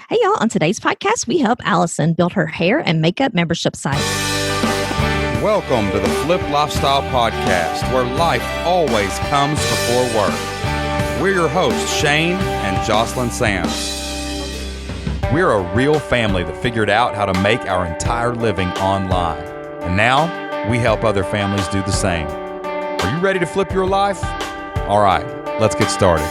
Hey, y'all. On today's podcast, we help Allison build her hair and makeup membership site. Welcome to the Flip Lifestyle Podcast, where life always comes before work. We're your hosts, Shane and Jocelyn Sams. We're a real family that figured out how to make our entire living online. And now we help other families do the same. Are you ready to flip your life? All right, let's get started.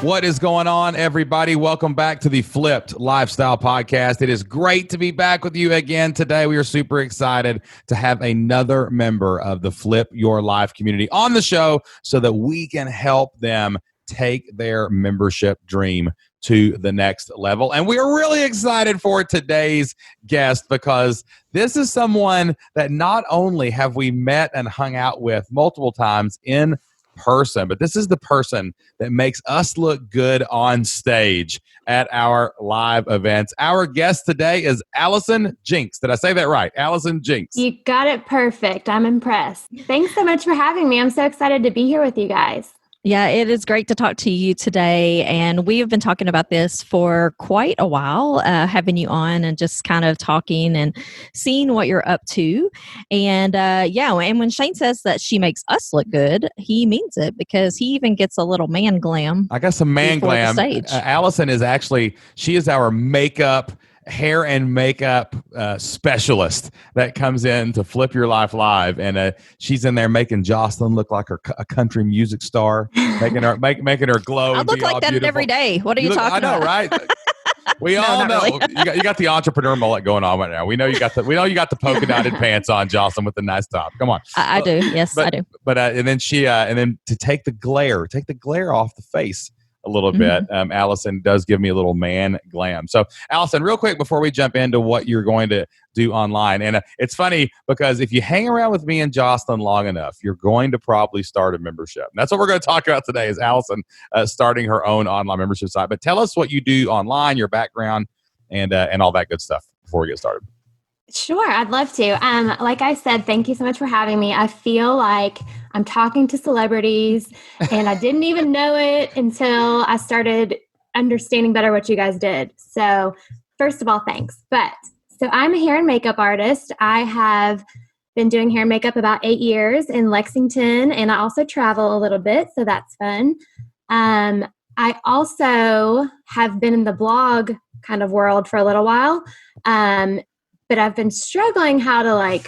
What is going on, everybody? Welcome back to the Flipped Lifestyle Podcast. It is great to be back with you again today. We are super excited to have another member of the Flip Your Life community on the show so that we can help them take their membership dream to the next level. And we are really excited for today's guest because this is someone that not only have we met and hung out with multiple times in person, but this is the person that makes us look good on stage at our live events. Our guest today is Allison Jinks. Did I say that right? Allison Jinks. You got it perfect. I'm impressed. Thanks so much for having me. I'm so excited to be here with you guys. Yeah, it is great to talk to you today. And we have been talking about this for quite a while, having you on and just kind of talking and seeing what you're up to. And and when Shane says that she makes us look good, he means it because he even gets a little man glam. I got some man glam. Allison is she is our hair and makeup specialist that comes in to Flip Your Life Live, and she's in there making Jocelyn look like a country music star, making her glow. I look like that beautiful. Every day. What are you talking about? I know, right? We all know really. you got the entrepreneur mullet going on right now. We know you got the polka dotted pants on, Jocelyn, with the nice top. Come on, I do. Yes, I do. But and then to take the glare off the face a little bit. Allison does give me a little man glam. So Allison, real quick before we jump into what you're going to do online, and it's funny because if you hang around with me and Jocelyn long enough, you're going to probably start a membership. And that's what we're going to talk about today is Allison starting her own online membership site. But tell us what you do online, your background, and all that good stuff before we get started. Sure, I'd love to. Like I said, thank you so much for having me. I feel like I'm talking to celebrities, and I didn't even know it until I started understanding better what you guys did. So first of all, thanks. So I'm a hair and makeup artist. I have been doing hair and makeup about 8 years in Lexington, and I also travel a little bit, so that's fun. I also have been in the blog kind of world for a little while. But I've been struggling how to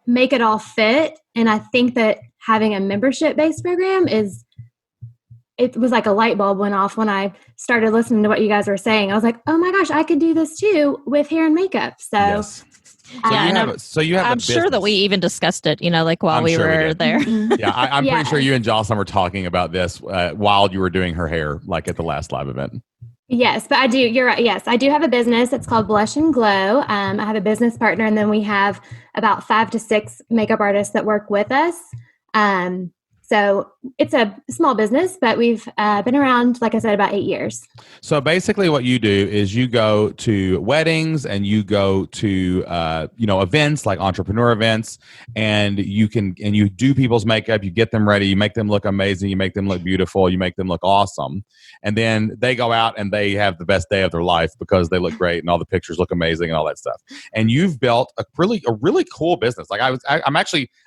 make it all fit. And I think that having a membership-based program it was like a light bulb went off when I started listening to what you guys were saying. I was like, oh my gosh, I could do this too with hair and makeup. So, yes. You have I'm sure that we even discussed it, while we were there. Yeah, I'm pretty sure you and Jocelyn were talking about this while you were doing her hair, like at the last live event. Yes, but I do. You're right. Yes, I do have a business. It's called Blush and Glow. I have a business partner, and then we have about 5 to 6 makeup artists that work with us. So it's a small business, but we've been around, like I said, about 8 years. So basically what you do is you go to weddings and you go to, events like entrepreneur events, and you do people's makeup, you get them ready, you make them look amazing, you make them look beautiful, you make them look awesome. And then they go out and they have the best day of their life because they look great and all the pictures look amazing and all that stuff. And you've built a really cool business. I'm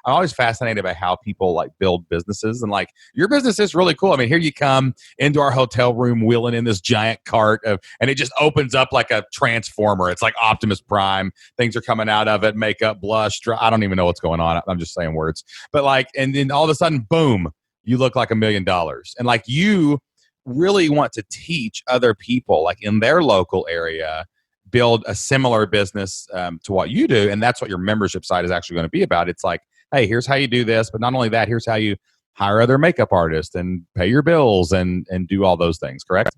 always fascinated by how people build businesses, and your business is really cool. I mean, here you come into our hotel room wheeling in this giant cart and it just opens up like a transformer. It's like Optimus Prime. Things are coming out of it, makeup, blush, I don't even know what's going on. I'm just saying words. But and then all of a sudden, boom, you look like $1 million. And you really want to teach other people in their local area build a similar business to what you do. And that's what your membership site is actually going to be about. It's hey, here's how you do this. But not only that, here's how you hire other makeup artists and pay your bills and do all those things, correct?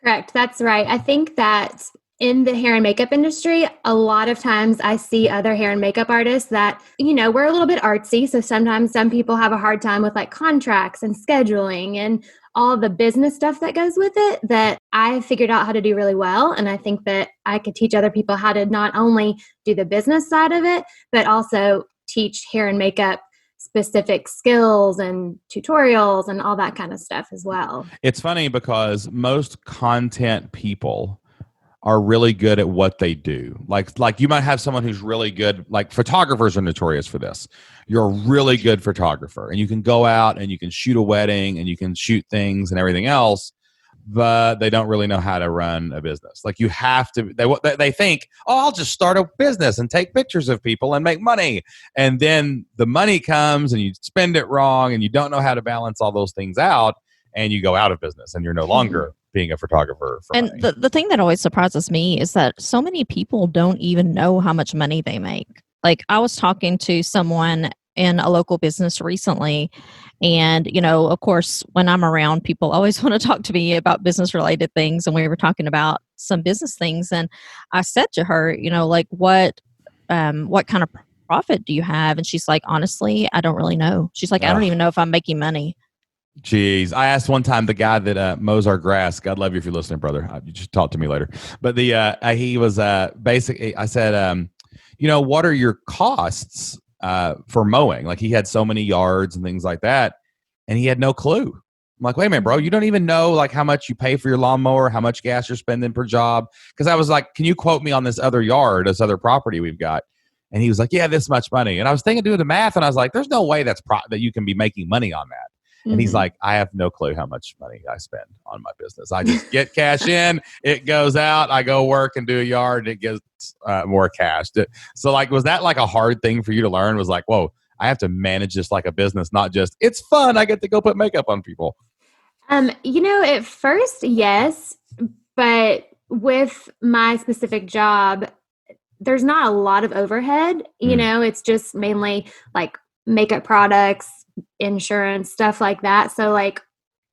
Correct. That's right. I think that in the hair and makeup industry, a lot of times I see other hair and makeup artists that, we're a little bit artsy. So sometimes some people have a hard time with contracts and scheduling and all the business stuff that goes with it that I figured out how to do really well. And I think that I could teach other people how to not only do the business side of it, but also teach hair and makeup specific skills and tutorials and all that kind of stuff as well. It's funny because most content people are really good at what they do. Like you might have someone who's really good, like photographers are notorious for this. You're a really good photographer and you can go out and you can shoot a wedding and you can shoot things and everything else, but they don't really know how to run a business. Like you have to, they think, oh, I'll just start a business and take pictures of people and make money. And then the money comes and you spend it wrong and you don't know how to balance all those things out and you go out of business and you're no longer being a photographer for and money. the thing that always surprises me is that so many people don't even know how much money they make. Like I was talking to someone in a local business recently, and of course when I'm around, people always want to talk to me about business related things, and we were talking about some business things, and I said to her, like what kind of profit do you have? And she's like, honestly, I don't really know. She's like, I don't even know if I'm making money. Jeez. I asked one time the guy that mows our grass, God love you if you're listening, brother. You just talk to me later. But he was basically, I said, what are your costs for mowing? Like he had so many yards and things like that. And he had no clue. I'm like, wait a minute, bro. You don't even know like how much you pay for your lawnmower, how much gas you're spending per job. Because I was like, can you quote me on this other yard, this other property we've got? And he was like, yeah, this much money. And I was thinking, doing the math, and I was like, there's no way that you can be making money on that. And he's like, I have no clue how much money I spend on my business. I just get cash in, it goes out, I go work and do a yard, and it gets more cash. So like, was that like a hard thing for you to learn? Was like, whoa, I have to manage this like a business, not just, it's fun, I get to go put makeup on people. At first, yes, but with my specific job, there's not a lot of overhead. It's just mainly like makeup products, insurance, stuff like that. So like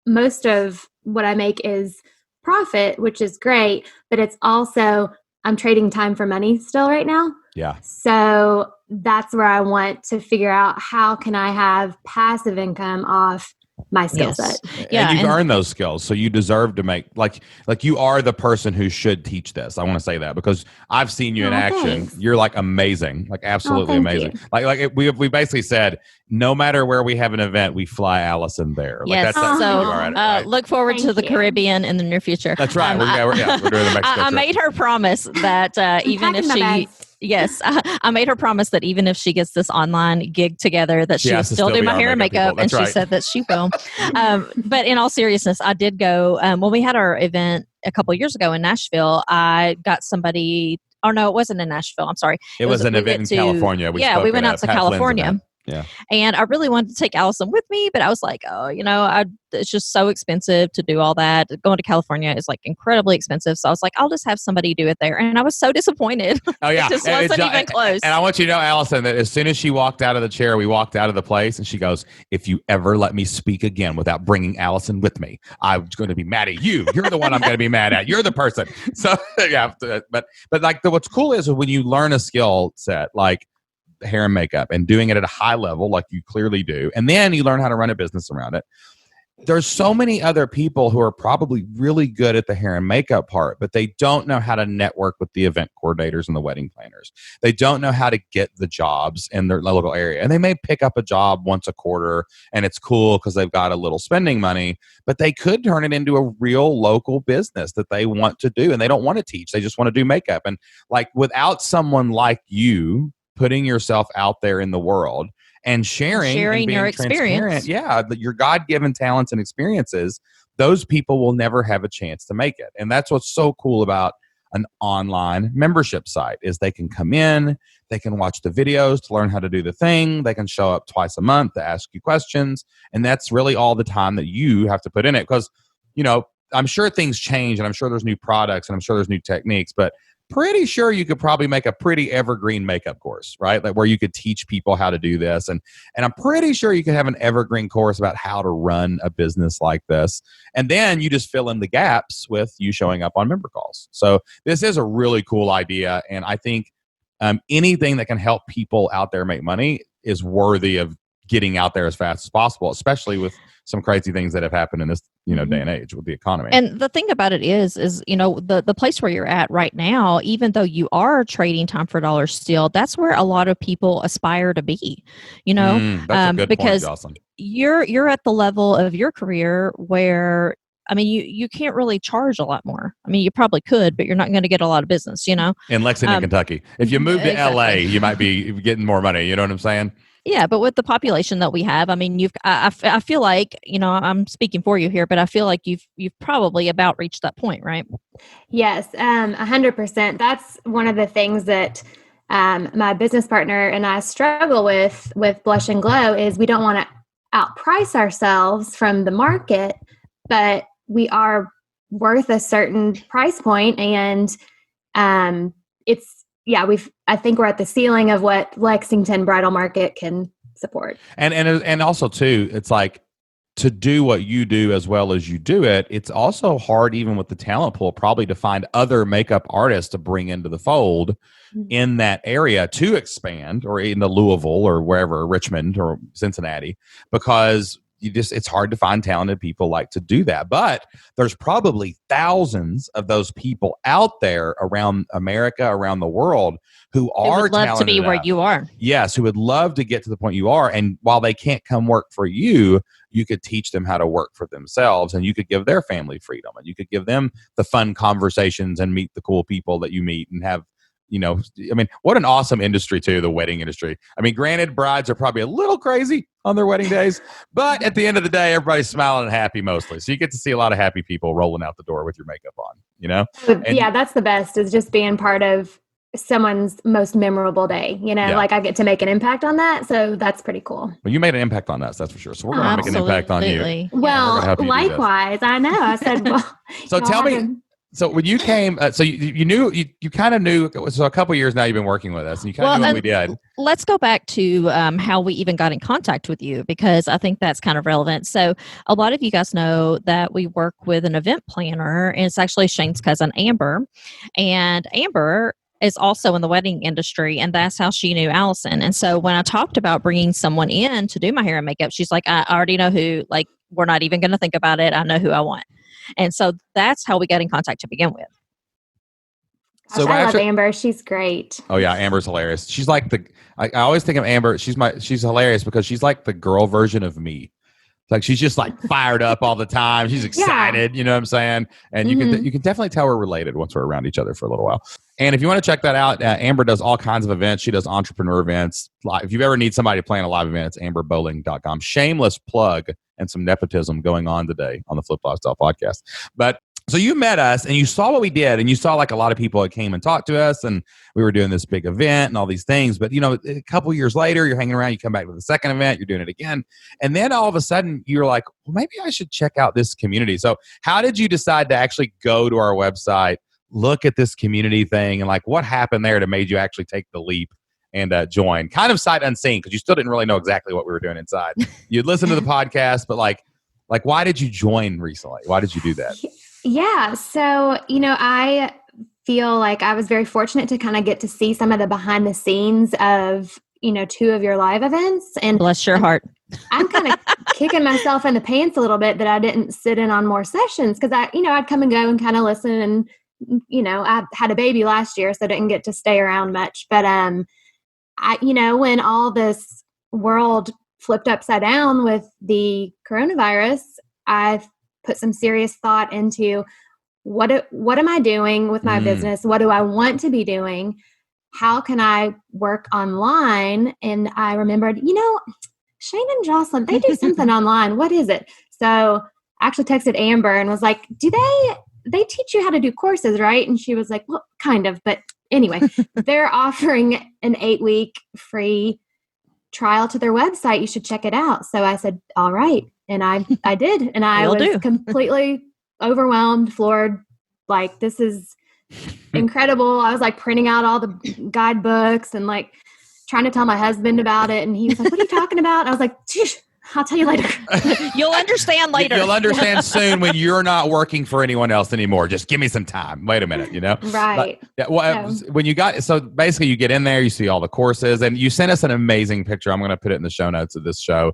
most of what I make is profit, which is great, but it's also, I'm trading time for money still right now. Yeah. So that's where I want to figure out how can I have passive income off my skill set. Yeah, and you've earned those skills, so you deserve to make like you are the person who should teach this. I want to say that because I've seen you in action. Thanks. You're like amazing, like absolutely amazing. Like we basically said, no matter where we have an event, we fly Allison there. Like, yes, right? Look forward to the Caribbean in the near future. That's right. We're doing the Mexico I made her promise that even if she. Yes, I made her promise that even if she gets this online gig together, that she will still do my hair and makeup, and she said that she will. But in all seriousness, I did go when we had our event a couple of years ago in Nashville. I got somebody. Oh no, it wasn't in Nashville. I'm sorry. It was an event in California. We went out to California. Yeah. And I really wanted to take Allison with me, but I was like, it's just so expensive to do all that. Going to California is like incredibly expensive. So I was like, I'll just have somebody do it there. And I was so disappointed. Oh, yeah. It just wasn't even close. And I want you to know, Allison, that as soon as she walked out of the chair, we walked out of the place and she goes, if you ever let me speak again without bringing Allison with me, I'm going to be mad at you. You're the one I'm going to be mad at. You're the person. So, yeah. But like what's cool is when you learn a skill set, like hair and makeup, and doing it at a high level like you clearly do, and then you learn how to run a business around it. There's so many other people who are probably really good at the hair and makeup part, but they don't know how to network with the event coordinators and the wedding planners. They don't know how to get the jobs in their local area. And they may pick up a job once a quarter and it's cool because they've got a little spending money, but they could turn it into a real local business that they want to do. And they don't want to teach. They just want to do makeup. And like without someone like you putting yourself out there in the world and sharing and your experience. Yeah, your God-given talents and experiences, those people will never have a chance to make it. And that's what's so cool about an online membership site is they can come in, they can watch the videos to learn how to do the thing, they can show up twice a month to ask you questions, and that's really all the time that you have to put in it. Because, I'm sure things change, and I'm sure there's new products, and I'm sure there's new techniques, but pretty sure you could probably make a pretty evergreen makeup course, right? Like where you could teach people how to do this. And I'm pretty sure you could have an evergreen course about how to run a business like this. And then you just fill in the gaps with you showing up on member calls. So this is a really cool idea. And I think anything that can help people out there make money is worthy of getting out there as fast as possible, especially with some crazy things that have happened in this, day and age with the economy. And the thing about it is the place where you're at right now, even though you are trading time for dollars still, that's where a lot of people aspire to be, that's a good because point, Jocelyn. You're at the level of your career where I mean, you can't really charge a lot more. I mean, you probably could, but you're not going to get a lot of business, you know? In Lexington, Kentucky. If you move to LA, exactly. you might be getting more money. You know what I'm saying? Yeah, but with the population that we have, I mean, I feel like, you know, I'm speaking for you here, but I feel like you've probably about reached that point, right? Yes, 100%. That's one of the things that my business partner and I struggle with Blush and Glow is we don't want to outprice ourselves from the market, but we are worth a certain price point, and I think we're at the ceiling of what Lexington bridal market can support. And also too, it's like to do what you do as well as you do it, it's also hard even with the talent pool probably to find other makeup artists to bring into the fold in that area to expand, or in the Louisville or wherever, Richmond or Cincinnati, because it's hard to find talented people like to do that. But there's probably thousands of those people out there around America, around the world, who are would love talented to be where you are. Yes, who would love to get to the point you are. And while they can't come work for you, you could teach them how to work for themselves, and you could give their family freedom, and you could give them the fun conversations and meet the cool people that you meet and have. You know, I mean, what an awesome industry too, the wedding industry. I mean, granted, brides are probably a little crazy on their wedding days, but at the end of the day, everybody's smiling and happy mostly. So you get to see a lot of happy people rolling out the door with your makeup on, you know? Yeah, that's the best, is just being part of someone's most memorable day. You know, like I get to make an impact on that. So that's pretty cool. Well, you made an impact on us, that's for sure. So we're going to make an impact on you. Well, likewise, I know. I said, well, so tell me. So when you came, so you knew, you kind of knew, so a couple of years now you've been working with us, and you kind of knew what we did. Let's go back to how we even got in contact with you, because I think that's kind of relevant. So a lot of you guys know that we work with an event planner, and it's actually Shane's cousin, Amber. And Amber is also in the wedding industry, and that's how she knew Allison. And so when I talked about bringing someone in to do my hair and makeup, she's like, I already know who, like, we're not even going to think about it. I know who I want. And so that's how we got in contact to begin with. So I love Amber. She's great. Oh yeah, Amber's hilarious. She's like I always think of Amber. She's hilarious because she's like the girl version of me. Like she's just like fired up all the time. She's excited. You know what I'm saying? And you can definitely tell we're related once we're around each other for a little while. And if you want to check that out, Amber does all kinds of events. She does entrepreneur events. If you ever need somebody to plan a live event, it's amberbowling.com. Shameless plug and some nepotism going on today on the Flip Lifestyle podcast. But so you met us and you saw what we did, and you saw like a lot of people that came and talked to us, and we were doing this big event and all these things. But you know, a couple years later, you're hanging around, you come back to the second event, you're doing it again. And then all of a sudden you're like, well, maybe I should check out this community. So how did you decide to actually go to our website, look at this community thing, and like what happened there that made you actually take the leap and join? Kind of sight unseen, because you still didn't really know exactly what we were doing inside. You'd listen to the podcast, but like why did you join recently? Why did you do that? Yeah. So, you know, I feel like I was very fortunate to kind of get to see some of the behind the scenes of, you know, 2 of your live events. And bless your heart. I'm kind of kicking myself in the pants a little bit that I didn't sit in on more sessions, because I'd come and go and kind of listen. And, you know, I had a baby last year, so I didn't get to stay around much. But, when all this world flipped upside down with the coronavirus, I've put some serious thought into what am I doing with my business? What do I want to be doing? How can I work online? And I remembered, Shane and Jocelyn, they do something online. What is it? So I actually texted Amber and was like, do they teach you how to do courses, right? And she was like, well, kind of. But anyway, they're offering an 8-week free trial to their website. You should check it out. So I said, all right. And I did. And I was completely overwhelmed, floored. Like, this is incredible. I was like printing out all the guidebooks and like trying to tell my husband about it. And he was like, what are you talking about? And I was like, I'll tell you later. You'll understand later. You'll understand soon when you're not working for anyone else anymore. Just give me some time. Wait a minute, Right. When you got, so basically you get in there, you see all the courses, and you sent us an amazing picture. I'm going to put it in the show notes of this show.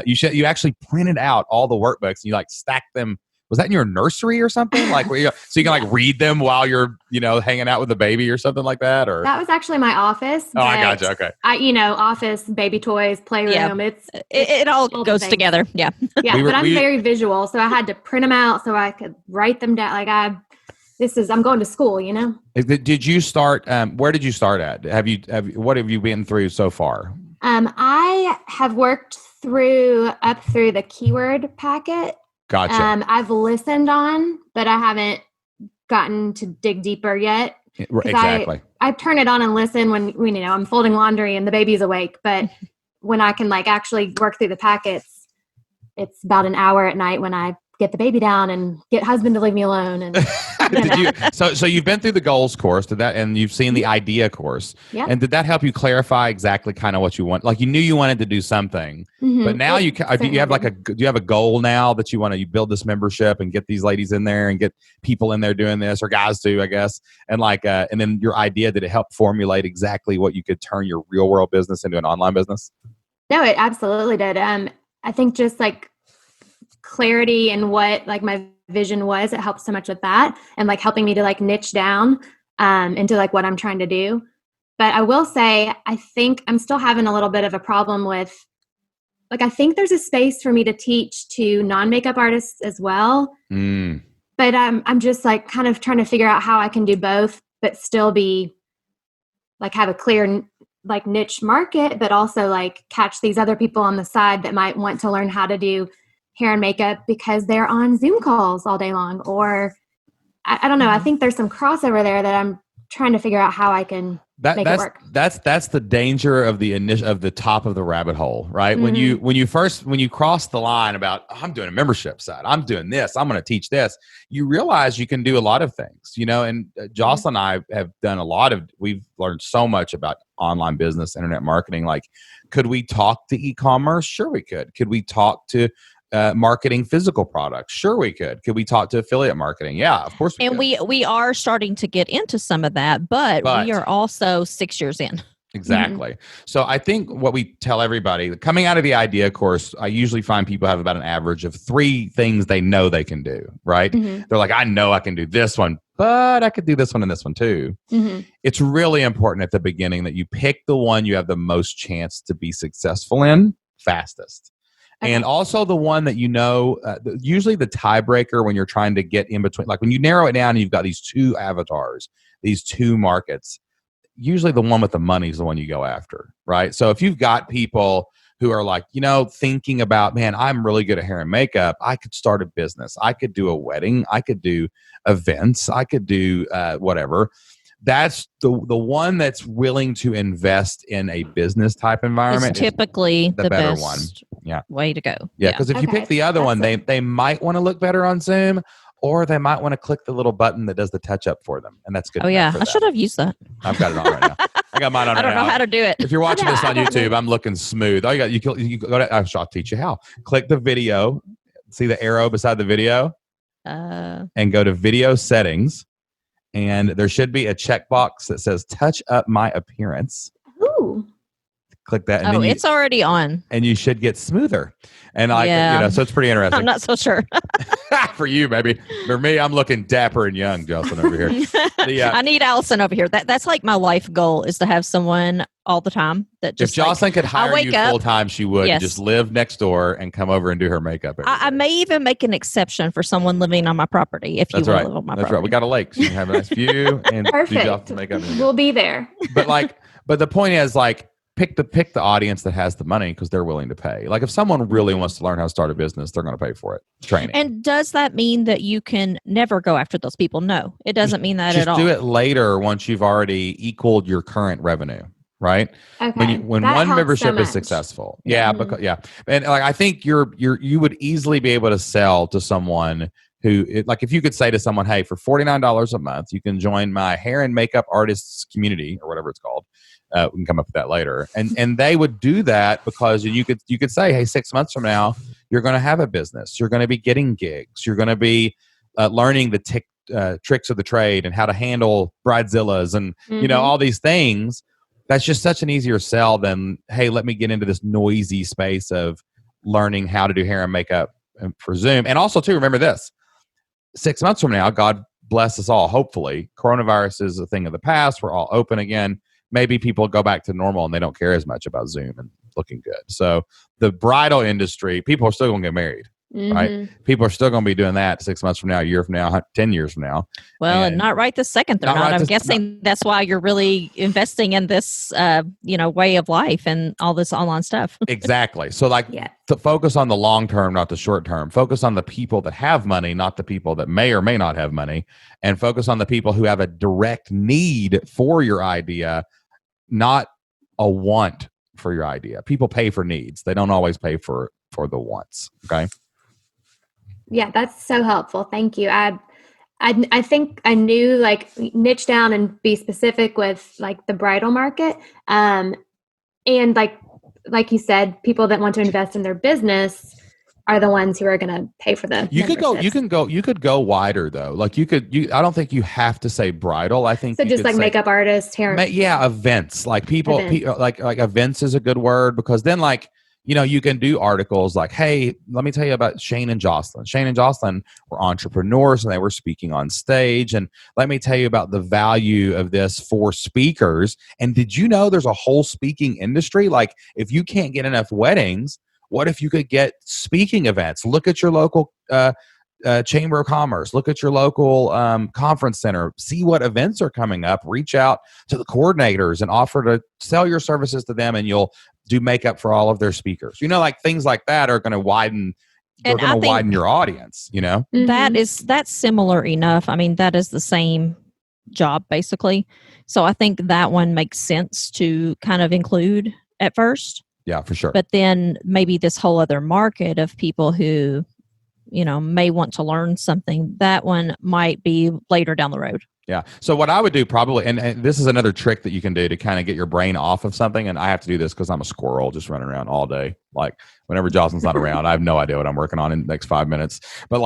You actually printed out all the workbooks and you like stacked them Was that in your nursery or something? Like, where so you can like read them while you're, hanging out with the baby or something like that? Or that was actually my office. Oh, I gotcha. Okay. Office, baby toys, playroom. Yeah. It's It all goes together. Yeah. Yeah, but I'm very visual, so I had to print them out so I could write them down. Like I'm going to school, Did you start? Where did you start at? What have you been through so far? I have worked up through the keyword packet. Gotcha. I've listened on, but I haven't gotten to dig deeper yet. Exactly. I turn it on and listen when I'm folding laundry and the baby's awake. But when I can like actually work through the packets, it's about an hour at night when I get the baby down and get husband to leave me alone. And so you've been through the goals course, and you've seen the idea course. Yeah. And did that help you clarify exactly kind of what you want? Like you knew you wanted to do something, but now do you have a goal now that you build this membership and get these ladies in there and get people in there doing this, or guys too, I guess. And and then your idea, did it help formulate exactly what you could turn your real world business into an online business? No, it absolutely did. I think just like clarity and what like my vision was, it helped so much with that, and like helping me to like niche down into like what I'm trying to do. But I will say, I think I'm still having a little bit of a problem with, like, I think there's a space for me to teach to non-makeup artists as well. But I'm just like kind of trying to figure out how I can do both, but still be like have a clear like niche market, but also like catch these other people on the side that might want to learn how to do hair and makeup because they're on Zoom calls all day long. Or I don't know. I think there's some crossover there that I'm trying to figure out how I can make it work. That's the danger of the top of the rabbit hole, right? Mm-hmm. When you cross the line about, oh, I'm doing a membership site, I'm doing this, I'm going to teach this, you realize you can do a lot of things, and Jocelyn and I have done we've learned so much about online business, internet marketing. Like, could we talk to e-commerce? Sure we could. Could we talk to marketing physical products? Sure we could. Could we talk to affiliate marketing? Yeah, of course we could. We are starting to get into some of that, but we are also 6 years in. Exactly. So I think what we tell everybody, coming out of the idea course, I usually find people have about an average of 3 things they know they can do, right? Mm-hmm. They're like, I know I can do this one, but I could do this one and this one too. Mm-hmm. It's really important at the beginning that you pick the one you have the most chance to be successful in fastest. Okay. And also the one that usually the tiebreaker when you're trying to get in between, like when you narrow it down and you've got these 2 avatars, these 2 markets, usually the one with the money is the one you go after, right? So if you've got people who are like, thinking about, man, I'm really good at hair and makeup, I could start a business, I could do a wedding, I could do events, I could do whatever. That's the one that's willing to invest in a business type environment. It's typically the better best one. Yeah. way to go. Yeah, because if you pick the other one, they might want to look better on Zoom, or they might want to click the little button that does the touch up for them, and that's good. Oh yeah, I should have used that. I've got it on right now. I got mine on right now. I don't know how to do it. If you're watching this on YouTube, I'm looking smooth. All you go to. I'll teach you how. Click the video. See the arrow beside the video, and go to video settings. And there should be a checkbox that says touch up my appearance. Ooh. Click that. And it's already on. And you should get smoother. And so it's pretty interesting. I'm not so sure. For you, maybe. For me, I'm looking dapper and young, Jocelyn, over here. I need Allison over here. That's like my life goal, is to have someone all the time that just. If Jocelyn could hire you full time, she would. Yes. Just live next door and come over and do her makeup. I may even make an exception for someone living on my property if you want to live on my property. That's right. We got a lake, so you can have a nice view and Perfect. do Jocelyn makeup. We'll be there. But the point is, like, pick the audience that has the money, because they're willing to pay. Like, if someone really wants to learn how to start a business, they're going to pay for it. Training. And does that mean that you can never go after those people? No, it doesn't mean that at all. Just do it later once you've already equaled your current revenue, right? Okay. When one membership is successful. Yeah, and like, I think you would easily be able to sell to someone who, like, if you could say to someone, hey, for $49 a month, you can join my hair and makeup artists community, or whatever it's called. We can come up with that later. And they would do that because you could say, hey, 6 months from now, you're going to have a business. You're going to be getting gigs. You're going to be learning the tricks of the trade and how to handle bridezillas and, all these things. That's just such an easier sell than, hey, let me get into this noisy space of learning how to do hair and makeup for Zoom. And also, too, remember this. 6 months from now, God bless us all, hopefully, coronavirus is a thing of the past. We're all open again. Maybe people go back to normal and they don't care as much about Zoom and looking good. So the bridal industry, people are still going to get married, right? People are still going to be doing that 6 months from now, a year from now, 10 years from now. Well, and not right this second. They're not. I'm guessing that's why you're really investing in this, way of life and all this online stuff. Exactly. So to focus on the long term, not the short term. Focus on the people that have money, not the people that may or may not have money. And focus on the people who have a direct need for your idea, not a want for your idea. People pay for needs. They don't always pay for the wants. Okay. Yeah, that's so helpful. Thank you. I think I knew niche down and be specific with the bridal market. And like you said, people that want to invest in their business are the ones who are going to pay for the you could go wider though. I don't think you have to say bridal. I think so. Just makeup artists, hair. Events. Events is a good word, because then you can do articles like, hey, let me tell you about Shane and Jocelyn. Shane and Jocelyn were entrepreneurs and they were speaking on stage. And let me tell you about the value of this for speakers. And did you know there's a whole speaking industry? If you can't get enough weddings, what if you could get speaking events? Look at your local Chamber of Commerce. Look at your local conference center. See what events are coming up. Reach out to the coordinators and offer to sell your services to them, and you'll do makeup for all of their speakers. Things like that are going to widen. They're going to widen your audience. That's similar enough. I mean, that is the same job basically. So I think that one makes sense to kind of include at first. Yeah, for sure. But then maybe this whole other market of people who, may want to learn something, that one might be later down the road. Yeah. So what I would do probably, and this is another trick that you can do to kind of get your brain off of something. And I have to do this because I'm a squirrel just running around all day. Whenever Jocelyn's not around, I have no idea what I'm working on in the next 5 minutes. But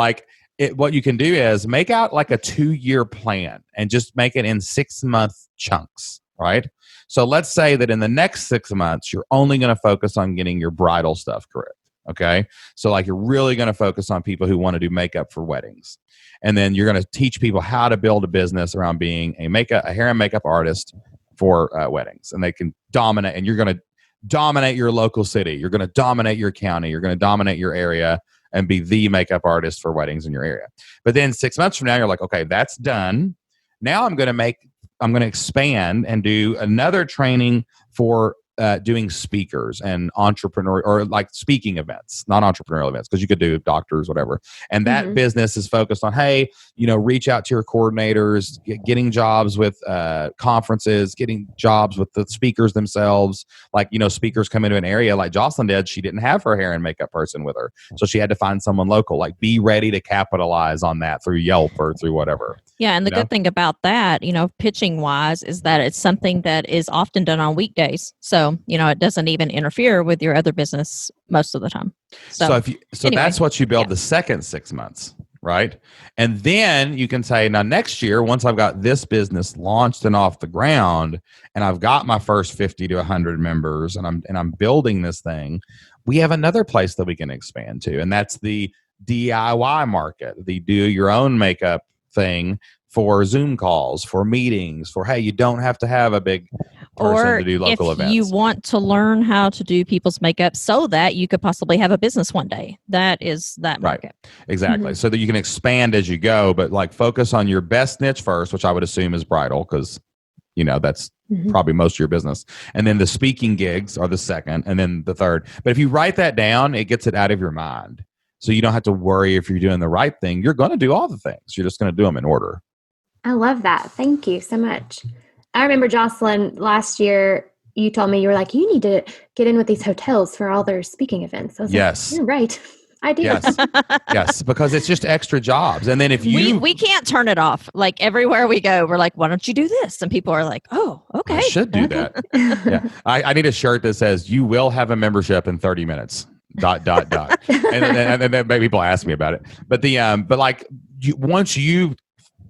what you can do is make out a 2-year plan and just make it in 6-month chunks, right? So let's say that in the next 6 months, you're only going to focus on getting your bridal stuff correct. Okay. So you're really going to focus on people who want to do makeup for weddings. And then you're going to teach people how to build a business around being a hair and makeup artist for weddings. And they can dominate, and you're going to dominate your local city. You're going to dominate your county. You're going to dominate your area and be the makeup artist for weddings in your area. But then 6 months from now, you're like, okay, that's done. Now I'm going to expand and do another training for doing speakers and entrepreneur or speaking events, not entrepreneurial events, because you could do doctors, whatever. And that business is focused on, hey, reach out to your coordinators, getting jobs with conferences, getting jobs with the speakers themselves. Speakers come into an area like Jocelyn did. She didn't have her hair and makeup person with her. So she had to find someone local. Be ready to capitalize on that through Yelp or through whatever. Yeah. And the good thing about that, pitching wise, is that it's something that is often done on weekdays. So, it doesn't even interfere with your other business most of the time. So anyway. That's what you build the second 6 months, right? And then you can say, now next year, once I've got this business launched and off the ground, and I've got my first 50 to 100 members, and I'm building this thing, we have another place that we can expand to, and that's the DIY market, the do your own makeup thing for Zoom calls, for meetings, for, hey, you don't have to have a big person to do local events. You want to learn how to do people's makeup so that you could possibly have a business one day. That is that market. Right. Exactly. So that you can expand as you go, but focus on your best niche first, which I would assume is bridal, because that's probably most of your business. And then the speaking gigs are the second, and then the third. But if you write that down, it gets it out of your mind. So you don't have to worry if you're doing the right thing. You're going to do all the things. You're just going to do them in order. I love that. Thank you so much. I remember, Jocelyn, last year, you told me, you were like, you need to get in with these hotels for all their speaking events. I was yes. Like, you're right. I do. Yes, because it's just extra jobs. And then if you... We can't turn it off. Everywhere we go, we're like, why don't you do this? And people are like, oh, okay. I should do that. Yeah. I need a shirt that says, you will have a membership in 30 minutes. ... and then people ask me about it. But once you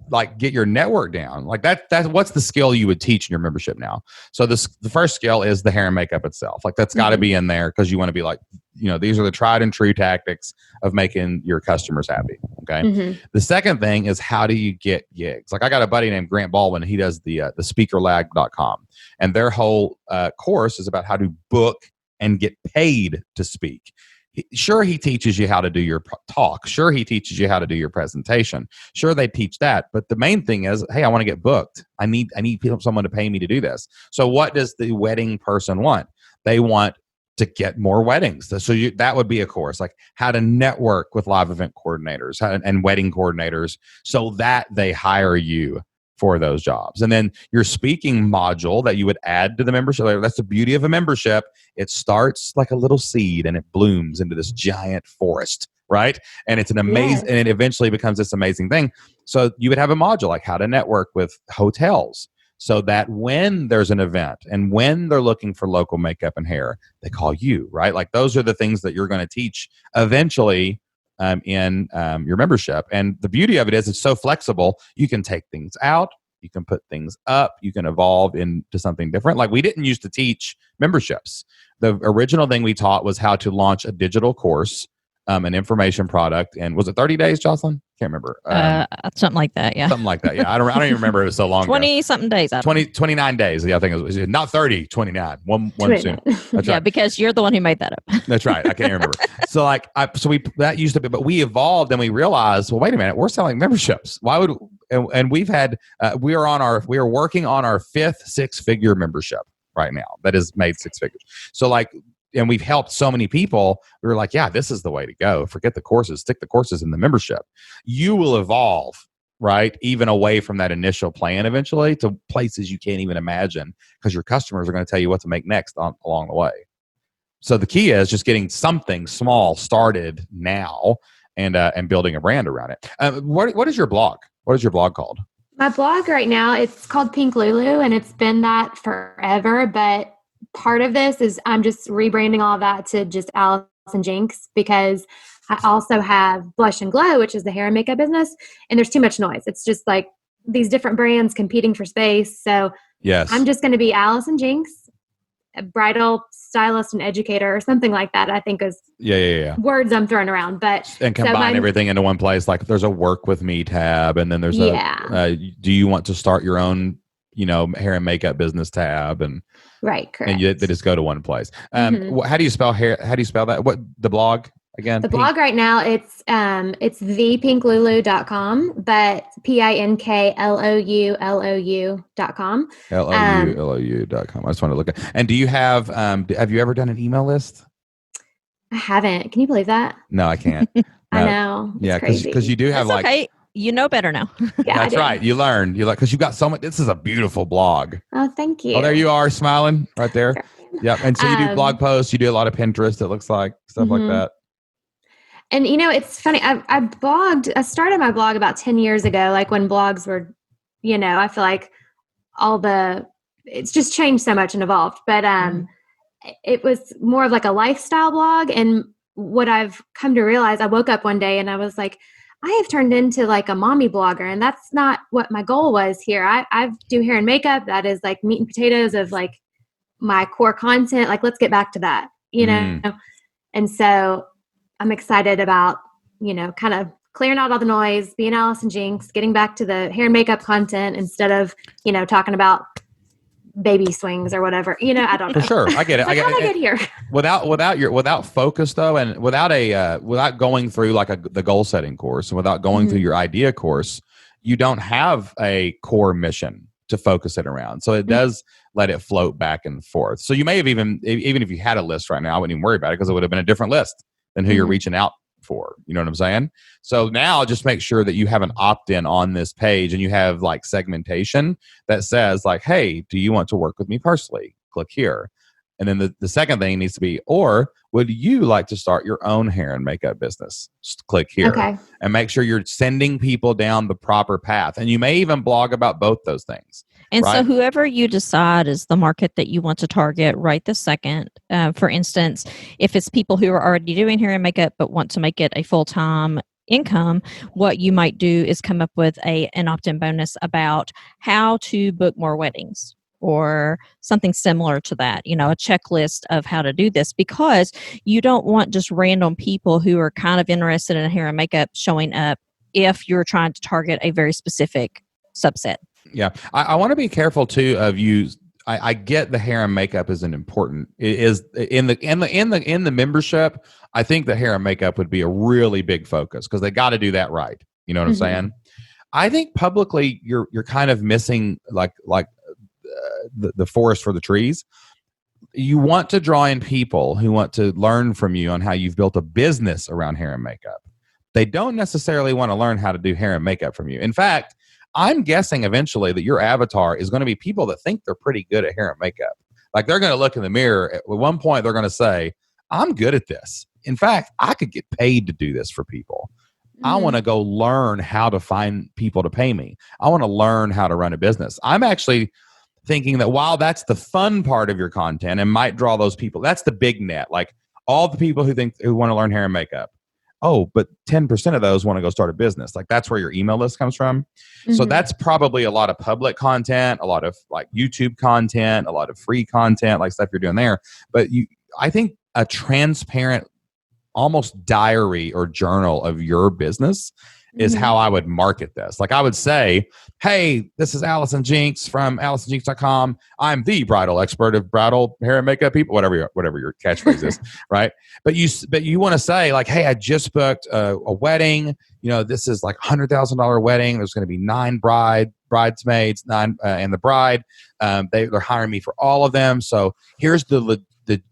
like get your network down. Like that's what's the skill you would teach in your membership now. So the first skill is the hair and makeup itself. Like that's got to be in there because you want to be like, these are the tried and true tactics of making your customers happy. Okay. The second thing is, how do you get gigs? Like I got a buddy named Grant Baldwin. He does the speakerlag.com, and their whole course is about how to book and get paid to speak. Sure, he teaches you how to do your talk. Sure, he teaches you how to do your presentation. Sure, they teach that. But the main thing is, hey, I want to get booked. I need someone to pay me to do this. So what does the wedding person want? They want to get more weddings. So that would be a course, like how to network with live event coordinators and wedding coordinators so that they hire you for those jobs. And then your speaking module that you would add to the membership. That's the beauty of a membership. It starts like a little seed and it blooms into this giant forest, right? And it's an amazing, and it eventually becomes this amazing thing. So you would have a module like how to network with hotels so that when there's an event and when they're looking for local makeup and hair, they call you, right? Like those are the things that you're going to teach eventually in your membership. And the beauty of it is it's so flexible. You can take things out, you can put things up, you can evolve into something different. Like we didn't used to teach memberships. The original thing we taught was how to launch a digital course, an information product. And was it 30 days, Jocelyn? Can't remember. Something like that. Yeah. Something like that. Yeah. I don't even remember. It was so long 20 something days. 29 days. Yeah, I think it was not 30, 29. One soon. That's right. Because you're the one who made that up. That's right. I can't remember. So that used to be, but we evolved and we realized, well, wait a minute, we're selling memberships. Why would, and we've had, we are working on our 5th 6-figure membership right now that has made 6 figures. So and we've helped so many people. We were like, yeah, this is the way to go. Forget the courses, stick the courses in the membership. You will evolve, right? Even away from that initial plan eventually to places you can't even imagine because your customers are going to tell you what to make next along the way. So the key is just getting something small started now and building a brand around it. What is your blog? What is your blog called? My blog right now, it's called Pink Lulu, and it's been that forever, but part of this is I'm just rebranding all of that to just Allison Jinx because I also have Blush and Glow, which is the hair and makeup business, and there's too much noise. It's just like these different brands competing for space. So yes, I'm just going to be Allison Jinx, a bridal stylist and educator or something like that. I think is words I'm throwing around, and combine everything into one place. Like there's a work with me tab, and then there's do you want to start your own hair and makeup business tab, and right, correct. And they just go to one place. How do you spell hair? How do you spell that? What the blog again? The blog right now, it's thepinklulu.com, but PINKLOULOU.com. LOULOU.com. I just want to look at. And do you have you ever done an email list? I haven't. Can you believe that? No, I can't. I know. Yeah, because you do have That's okay. You know better now. Yeah, that's right. You learn. Because you've got so much. This is a beautiful blog. Oh, thank you. Oh, there you are, smiling right there. Sure. Yep. And so you do blog posts. You do a lot of Pinterest. It looks like stuff like that. And it's funny. I started my blog about 10 years ago. Like when blogs were, I feel like it's just changed so much and evolved. But it was more of like a lifestyle blog. And what I've come to realize, I woke up one day and I was like, I have turned into like a mommy blogger, and that's not what my goal was here. I do hair and makeup. That is like meat and potatoes of like my core content. Like, let's get back to that, And so I'm excited about, kind of clearing out all the noise, being Allison Jinx, getting back to the hair and makeup content instead of, talking about baby swings or whatever. I don't know. For sure. I get it. Like, how did I get here? Without focus though, and without going through like the goal setting course and without going through your idea course, you don't have a core mission to focus it around. So it does let it float back and forth. So you may have even if you had a list right now, I wouldn't even worry about it because it would have been a different list than who you're reaching out for. You know what I'm saying? So now just make sure that you have an opt-in on this page and you have like segmentation that says like, hey, do you want to work with me personally? Click here. And then the second thing needs to be, or would you like to start your own hair and makeup business? Just click here. Okay. And make sure you're sending people down the proper path. And you may even blog about both those things. And so whoever you decide is the market that you want to target right this second, for instance, if it's people who are already doing hair and makeup but want to make it a full-time income, what you might do is come up with an opt-in bonus about how to book more weddings or something similar to that, a checklist of how to do this, because you don't want just random people who are kind of interested in hair and makeup showing up if you're trying to target a very specific subset. Yeah. I want to be careful too of you. I get the hair and makeup isn't important. It is in the membership. I think the hair and makeup would be a really big focus because they got to do that right. You know what I'm saying? I think publicly you're kind of missing like the forest for the trees. You want to draw in people who want to learn from you on how you've built a business around hair and makeup. They don't necessarily want to learn how to do hair and makeup from you. In fact, I'm guessing eventually that your avatar is going to be people that think they're pretty good at hair and makeup. Like they're going to look in the mirror. At one point, they're going to say, I'm good at this. In fact, I could get paid to do this for people. I want to go learn how to find people to pay me. I want to learn how to run a business. I'm actually thinking that while that's the fun part of your content and might draw those people, that's the big net. Like all the people who want to learn hair and makeup. Oh, but 10% of those want to go start a business. Like that's where your email list comes from. So that's probably a lot of public content, a lot of like YouTube content, a lot of free content, like stuff you're doing there. But I think a transparent, almost diary or journal of your business is how I would market this. Like I would say, hey, this is Allison Jinks from AllisonJinks.com. I'm the bridal expert of bridal hair and makeup people, whatever your catchphrase is, right? But you want to say like, hey, I just booked a wedding. This is like $100,000 wedding. There's going to be 9 bridesmaids, 9 and the bride. They're hiring me for all of them. So here's the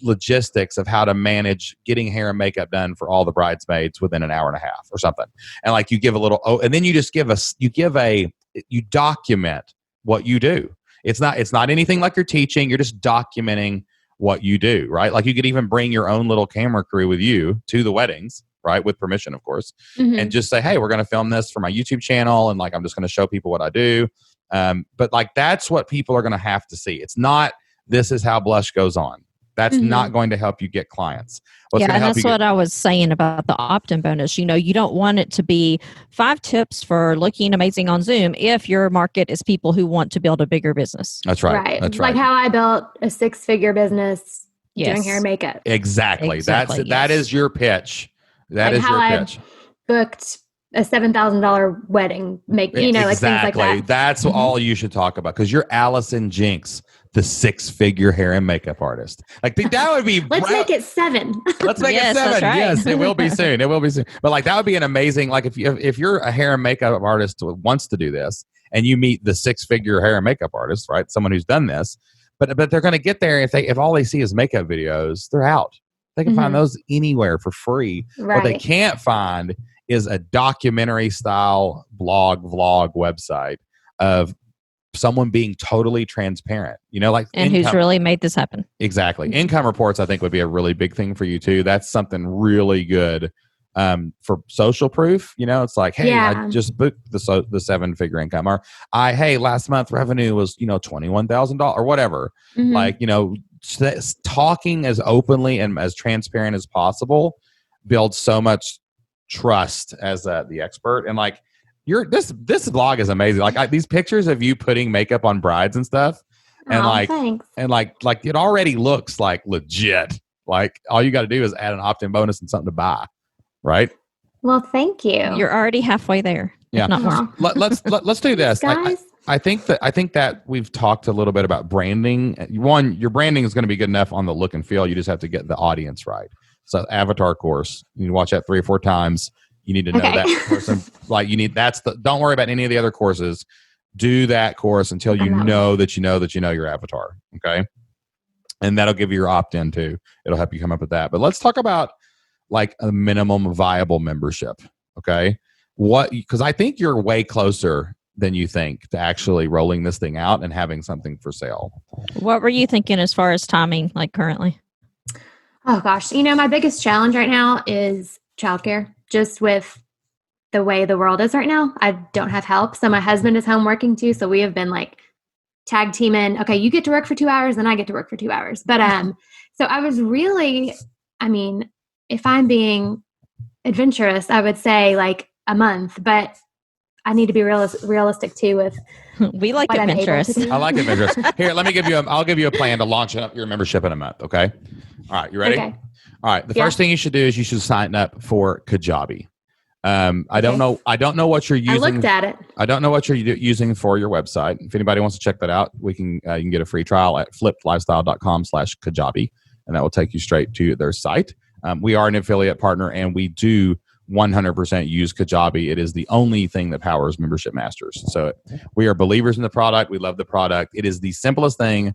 logistics of how to manage getting hair and makeup done for all the bridesmaids within an hour and a half or something. And like you give a little, and then you just you document what you do. It's not anything like you're teaching. You're just documenting what you do, right? Like you could even bring your own little camera crew with you to the weddings, right? With permission, of course, and just say, hey, we're going to film this for my YouTube channel. And like, I'm just going to show people what I do. But like, that's what people are going to have to see. It's not, this is how blush goes on. That's not going to help you get clients. And that's what I was saying about the opt-in bonus. You don't want it to be 5 tips for looking amazing on Zoom if your market is people who want to build a bigger business. That's right. That's right. Like how I built a 6-figure business doing hair and makeup. Exactly. That is your pitch. That is your pitch. I booked a $7,000 wedding. Exactly. Like things like that. That's all you should talk about because you're Allison Jinks, the 6-figure hair and makeup artist. Like that would be. Let's make it 7. Let's make it 7. Right. Yes, it will be soon. It will be soon. But like that would be an amazing. Like if you're a hair and makeup artist who wants to do this, and you meet the 6-figure hair and makeup artist, right? Someone who's done this, but they're going to get there if all they see is makeup videos, they're out. They can find those anywhere for free. Right. What they can't find is a documentary style vlog website of someone being totally transparent, and who's really made this happen. Exactly. Income reports, I think, would be a really big thing for you too. That's something really good for social proof. It's like, hey, I just booked the 7-figure income, or hey, last month revenue was $21,000 or whatever. Like talking as openly and as transparent as possible builds so much trust as the expert. And like this vlog is amazing. Like these pictures of you putting makeup on brides and stuff, and thanks. and like it already looks like legit. Like all you got to do is add an opt-in bonus and something to buy, right? Well, thank you. You're already halfway there. Yeah. Not more. Let's do this, guys. I think that we've talked a little bit about branding. One, your branding is going to be good enough on the look and feel. You just have to get the audience right. So avatar course, you need to watch that 3 or 4 times. You need to know that person. Like don't worry about any of the other courses. Do that course until you know that you know your avatar. Okay. And that'll give you your opt-in too. It'll help you come up with that. But let's talk about like a minimum viable membership. Okay. Because I think you're way closer than you think to actually rolling this thing out and having something for sale. What were you thinking as far as timing, like currently? Oh gosh. My biggest challenge right now is childcare. Just with the way the world is right now, I don't have help. So my husband is home working too. So we have been like tag teaming. Okay, you get to work for 2 hours, then I get to work for 2 hours. But so I was really, if I'm being adventurous. I would say like a month, but I need to be realistic too with We like what I'm able adventurous. to do. I like adventurous. Here, I'll give you a plan to launch up your membership in a month. Okay. All right. You ready? Okay. All right. The first thing you should do is you should sign up for Kajabi. I don't know what you're using. I looked at it. I don't know what you're using for your website. If anybody wants to check that out, you can get a free trial at flippedlifestyle.com/Kajabi, and that will take you straight to their site. We are an affiliate partner, and we do 100% use Kajabi. It is the only thing that powers Membership Masters. So we are believers in the product. We love the product. It is the simplest thing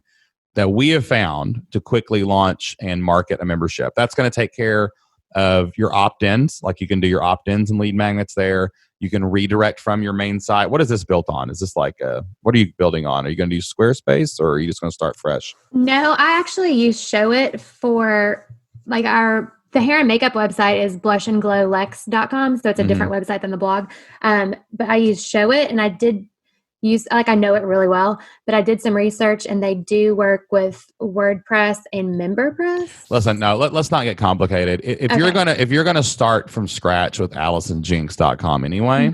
that we have found to quickly launch and market a membership. That's going to take care of your opt-ins. Like you can do your opt-ins and lead magnets there. You can redirect from your main site. What is this built on? Is this like what are you building on? Are you going to use Squarespace, or are you just going to start fresh? No, I actually use Show It for like the hair and makeup website is blushandglowlex.com. So it's a different website than the blog. But I use Show It, and I did I know it really well, but I did some research, and they do work with WordPress and MemberPress. Listen, no, let's not get complicated. If you're gonna start from scratch with AllisonJinx.com anyway,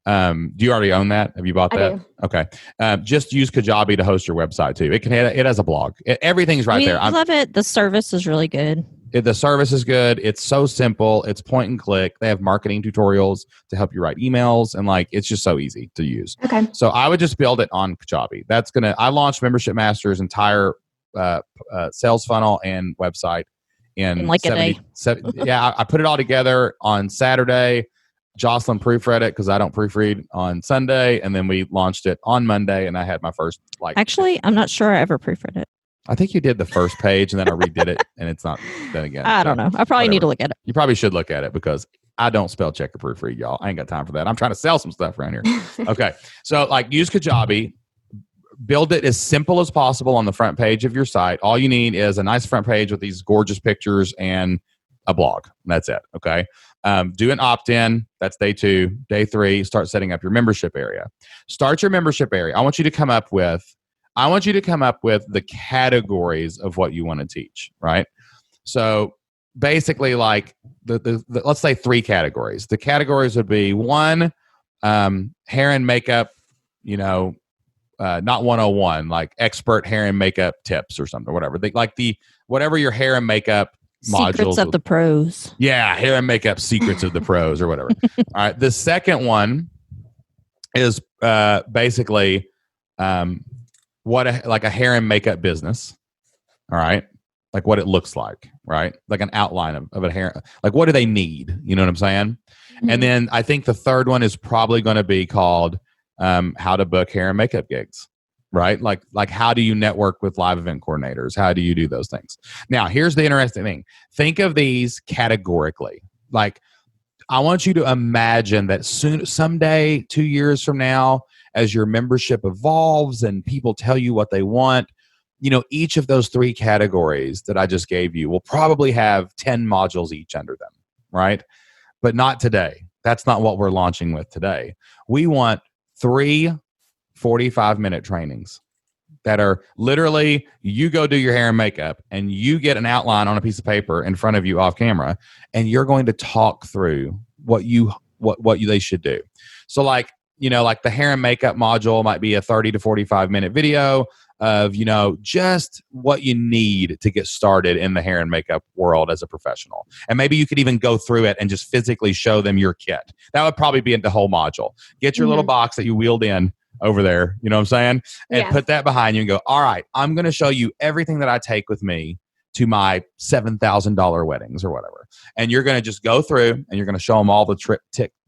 do you already own that? Have you bought that? I do. Okay. Just use Kajabi to host your website too. It has a blog. Everything's right there. I love it. The service is really good. The service is good. It's so simple. It's point and click. They have marketing tutorials to help you write emails, and it's just so easy to use. Okay. So I would just build it on Kajabi. I launched Membership Master's entire sales funnel and website in like 70, a day. Yeah, I put it all together on Saturday. Jocelyn proofread it because I don't proofread on Sunday, and then we launched it on Monday, and I had my first Actually, I'm not sure I ever proofread it. I think you did the first page, and then I redid it, and it's not done again. I don't know. I probably need to look at it. You probably should look at it because I don't spell check or proofread, y'all. I ain't got time for that. I'm trying to sell some stuff around here. Okay. So use Kajabi. Build it as simple as possible on the front page of your site. All you need is a nice front page with these gorgeous pictures and a blog. That's it. Okay. Do an opt-in. That's day 2. Day 3, start setting up your membership area. Start your membership area. I want you to come up with the categories of what you want to teach, right? So basically let's say 3 categories. The categories would be 1, hair and makeup, not 101, like expert hair and makeup tips or something, or whatever. Whatever your hair and makeup modules. Secrets of the pros. Yeah, hair and makeup secrets of the pros or whatever. All right. The second one is basically what a hair and makeup business. All right. Like what it looks like, right? Like an outline of a hair. Like what do they need? You know what I'm saying? Mm-hmm. And then I think the third one is probably going to be called how to book hair and makeup gigs, right? Like how do you network with live event coordinators? How do you do those things? Now, here's the interesting thing. Think of these categorically. Like I want you to imagine that someday, 2 years from now, as your membership evolves and people tell you what they want, each of those 3 categories that I just gave you will probably have 10 modules each under them, right? But not today. That's not what we're launching with today. We want 3 45-minute trainings that are literally you go do your hair and makeup and you get an outline on a piece of paper in front of you off camera, and you're going to talk through what they should do. So like the hair and makeup module might be a 30 to 45-minute video of, just what you need to get started in the hair and makeup world as a professional. And maybe you could even go through it and just physically show them your kit. That would probably be in the whole module. Get your little box that you wheeled in over there, you know what I'm saying? And put that behind you and go, all right, I'm going to show you everything that I take with me to my $7,000 weddings or whatever. And you're going to just go through and you're going to show them all the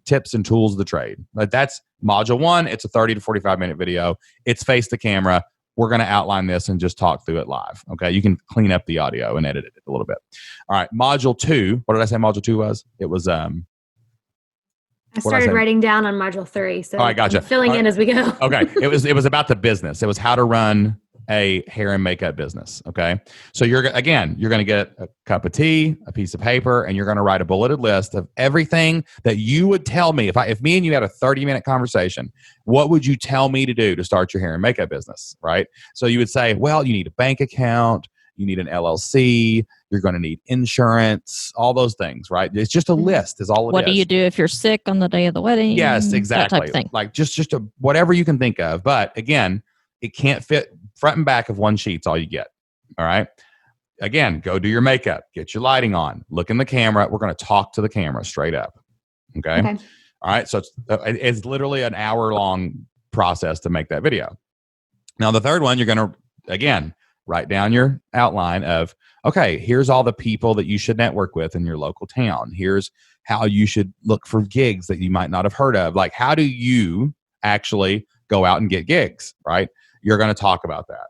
tips and tools of the trade. Like that's module 1. It's a 30 to 45-minute video. It's face the camera. We're going to outline this and just talk through it live. Okay. You can clean up the audio and edit it a little bit. All right. Module 2. What did I say module 2 was? It was, I started writing down on module 3. So I gotcha. I'm filling in as we go. Okay. It was about the business. It was how to run a hair and makeup business. Okay. So you're going to get a cup of tea, a piece of paper, and you're going to write a bulleted list of everything that you would tell me. If me and you had a 30-minute conversation, what would you tell me to do to start your hair and makeup business? Right. So you would say, well, you need a bank account. You need an LLC. You're going to need insurance, all those things, right? It's just a list is all it is. What do you do if you're sick on the day of the wedding? Yes, exactly. That type of thing. Like just whatever you can think of. But again, it can't fit front and back of one sheet's all you get. All right. Again, go do your makeup, get your lighting on, look in the camera. We're going to talk to the camera straight up. Okay. All right. So it's literally an hour-long process to make that video. Now, the third one, you're going to, again, write down your outline of, okay, here's all the people that you should network with in your local town. Here's how you should look for gigs that you might not have heard of. Like, how do you actually go out and get gigs, right? You're going to talk about that.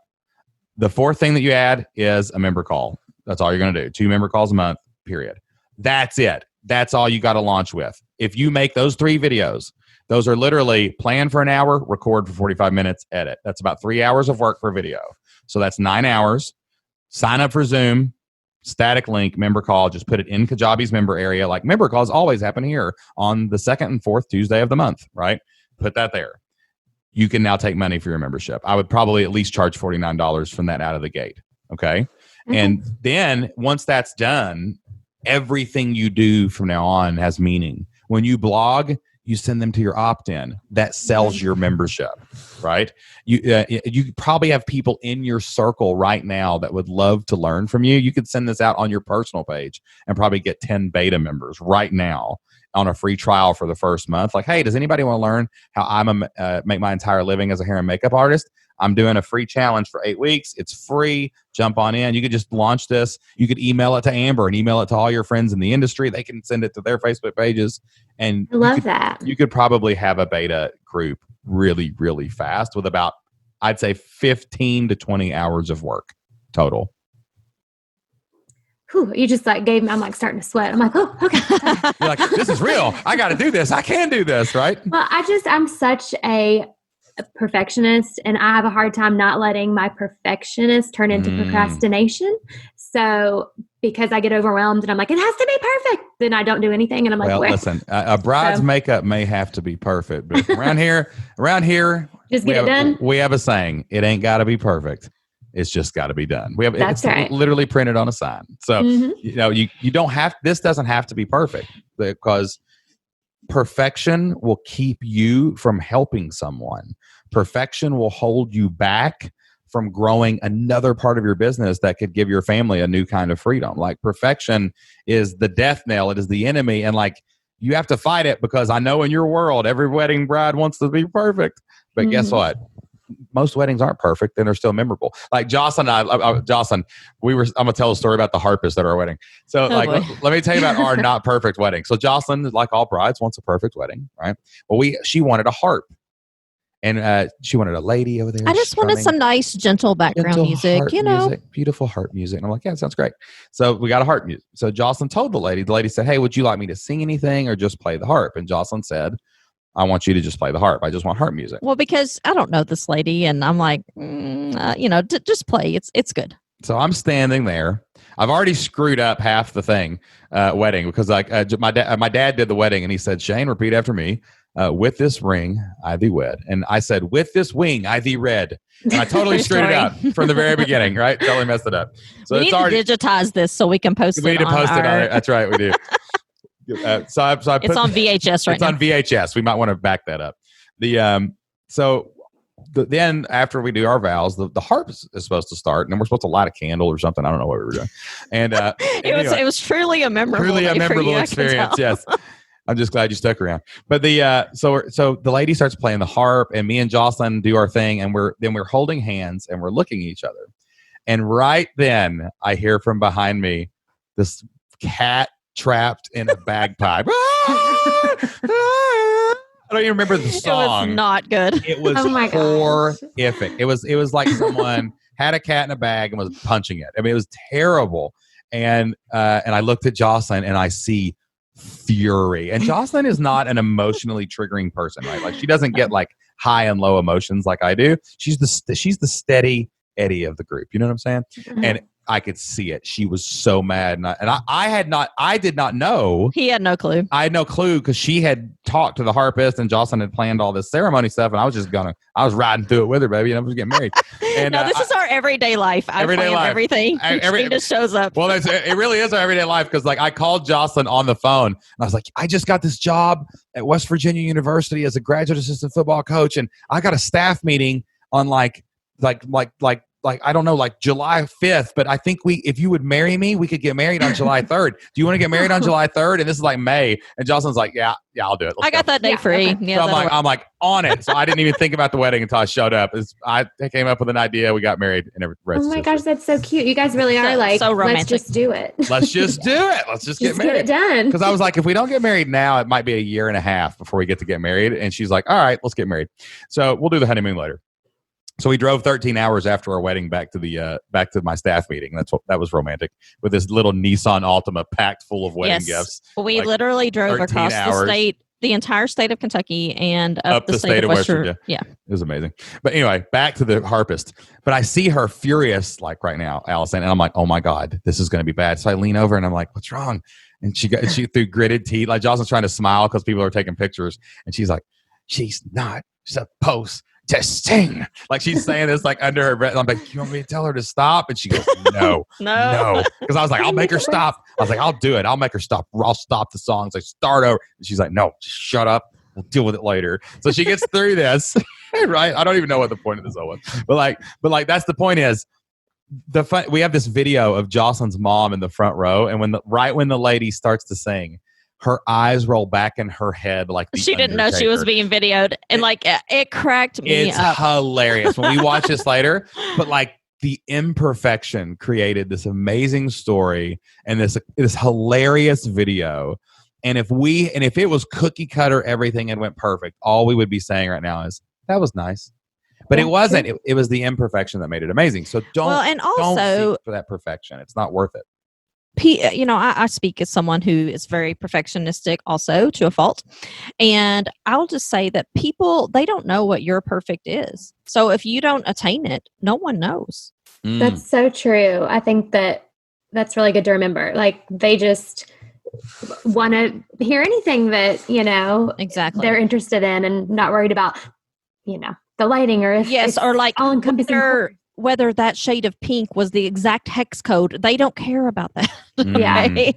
The fourth thing that you add is a member call. That's all you're going to do. 2 member calls a month, period. That's it. That's all you got to launch with. If you make those 3 videos, those are literally plan for an hour, record for 45 minutes, edit. That's about 3 hours of work per video. So that's 9 hours. Sign up for Zoom, static link, member call. Just put it in Kajabi's member area. Like member calls always happen here on the 2nd and 4th Tuesday of the month, right? Put that there. You can now take money for your membership. I would probably at least charge $49 from that out of the gate. Okay. Mm-hmm. And then once that's done, everything you do from now on has meaning. When you blog, you send them to your opt-in. That sells your membership, right? You probably have people in your circle right now that would love to learn from you. You could send this out on your personal page and probably get 10 beta members right now on a free trial for the first month. Like, hey, does anybody want to learn how I'm make my entire living as a hair and makeup artist? I'm doing a free challenge for 8 weeks. It's free. Jump on in. You could just launch this. You could email it to Amber and email it to all your friends in the industry. They can send it to their Facebook pages. And I love that. You could probably have a beta group really, really fast with about, I'd say, 15 to 20 hours of work total. Whew, you just like gave me, I'm like starting to sweat. I'm like, oh, okay. You're like, this is real. I got to do this. I can do this, right? Well, I'm such a perfectionist, and I have a hard time not letting my perfectionist turn into procrastination. So because I get overwhelmed and I'm like, it has to be perfect, then I don't do anything. And I'm like, well, listen, a bride's makeup may have to be perfect, but around here, just get it done. We have a saying, it ain't got to be perfect. It's just got to be done. We have That's right. literally printed on a sign. So, you don't have, this doesn't have to be perfect, because perfection will keep you from helping someone. Perfection will hold you back from growing another part of your business that could give your family a new kind of freedom. Like, perfection is the death knell. It is the enemy. And like, you have to fight it, because I know in your world, every wedding bride wants to be perfect. But guess what? Most weddings aren't perfect, and they're still memorable. Like Jocelyn and I'm going to tell a story about the harpist at our wedding. So let me tell you about our not perfect wedding. So Jocelyn, like all brides, wants a perfect wedding, right? Well, she wanted a harp, and she wanted a lady over there. I just wanted some nice, gentle background music, beautiful harp music. And I'm like, yeah, it sounds great. So we got a harp music. So Jocelyn told the lady said, hey, would you like me to sing anything or just play the harp? And Jocelyn said, I want you to just play the harp. I just want harp music. Well, because I don't know this lady, and I'm like, just play. It's good. So I'm standing there. I've already screwed up half the thing, wedding, because my dad did the wedding, and he said, Shane, repeat after me. With this ring, I thee wed. And I said, with this wing, I thee read. And I totally screwed it up from the very beginning, right? Totally messed it up. So we need to digitize this so we can post it. We need to post it on it. That's right, we do. So I put, it's on VHS right now. It's on VHS. We might want to back that up. Then after we do our vows, the harp is supposed to start, and then we're supposed to light a candle or something. I don't know what we were doing. And it was truly a memorable experience. Yes. I'm just glad you stuck around. But so the lady starts playing the harp, and me and Jocelyn do our thing, and we're holding hands and we're looking at each other. And right then I hear from behind me this cat trapped in a bagpipe. I don't even remember the song. It was not good. It was horrific. It was like someone had a cat in a bag and was punching it. I mean, it was terrible. And I looked at Jocelyn, and I see fury. And Jocelyn is not an emotionally triggering person, right? Like, she doesn't get like high and low emotions like I do. She's the steady Eddie of the group. You know what I'm saying? Mm-hmm. And I could see it. She was so mad. I did not know. He had no clue. I had no clue because she had talked to the harpist and Jocelyn had planned all this ceremony stuff. And I was riding through it with her, baby. And I was getting married. And no, this is our everyday life. I plan everything. She just shows up. Well, it really is our everyday life. Cause like I called Jocelyn on the phone and I was like, I just got this job at West Virginia University as a graduate assistant football coach. And I got a staff meeting on like I don't know, like July 5th, but I think if you would marry me, we could get married on July 3rd. Do you want to get married on July 3rd? And this is like May. And Jocelyn's like, yeah, I'll do it. I got that day free. Okay. Yeah, so I'm like on it. So I didn't even think about the wedding until I showed up. I came up with an idea. We got married and everything. Oh my gosh, that's so cute. You guys really are like, so romantic. let's just do it. Let's just do it. Let's just get married. Get it done. Because I was like, if we don't get married now, it might be a year and a half before we get to get married. And she's like, all right, let's get married. So we'll do the honeymoon later. So we drove 13 hours after our wedding back to my staff meeting. That was romantic with this little Nissan Altima packed full of wedding gifts. We literally drove across the state, the entire state of Kentucky, and up the state of West Virginia. Yeah, it was amazing. But anyway, back to the harpist. But I see her furious like right now, Allison, and I'm like, oh my God, this is going to be bad. So I lean over and I'm like, what's wrong? And she through gritted teeth, like Jocelyn's trying to smile because people are taking pictures, and she's like, she's not supposed to sing. Like she's saying this like under her breath. I'm like, you want me to tell her to stop? And she goes, no. Because I was like, I'll make her stop. I was like, I'll do it. I'll make her stop. I'll stop the songs. Like start over. And she's like, no, just shut up. We'll deal with it later. So she gets through this, right? I don't even know what the point of this all was. But like that's the point is we have this video of Jocelyn's mom in the front row. And when the lady starts to sing, her eyes roll back in her head like the she didn't know she was being videoed, and it cracked me up. It's hilarious when we watch this later. But like the imperfection created this amazing story and this hilarious video. And if it was cookie cutter, everything and went perfect, all we would be saying right now is that was nice. But it wasn't. It was the imperfection that made it amazing. So don't seek for that perfection. It's not worth it. I speak as someone who is very perfectionistic also to a fault. And I'll just say that people, they don't know what your perfect is. So if you don't attain it, no one knows. That's so true. I think that's really good to remember. Like they just want to hear anything that, exactly they're interested in and not worried about, the lighting or if yes, or like all encompassing. Whether that shade of pink was the exact hex code, they don't care about that. Yeah.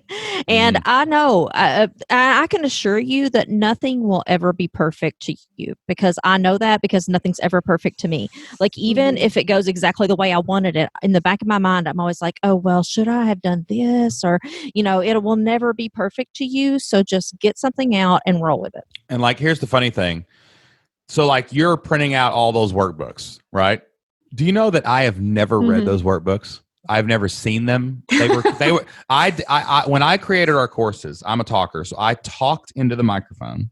And I know, I can assure you that nothing will ever be perfect to you, because I know that, because nothing's ever perfect to me. Like even if it goes exactly the way I wanted it, in the back of my mind, I'm always like, oh, well, should I have done this? Or, it will never be perfect to you. So just get something out and roll with it. And like, here's the funny thing. So like you're printing out all those workbooks, right? Do you know that I have never read those workbooks? I've never seen them. They were when I created our courses, I'm a talker. So I talked into the microphone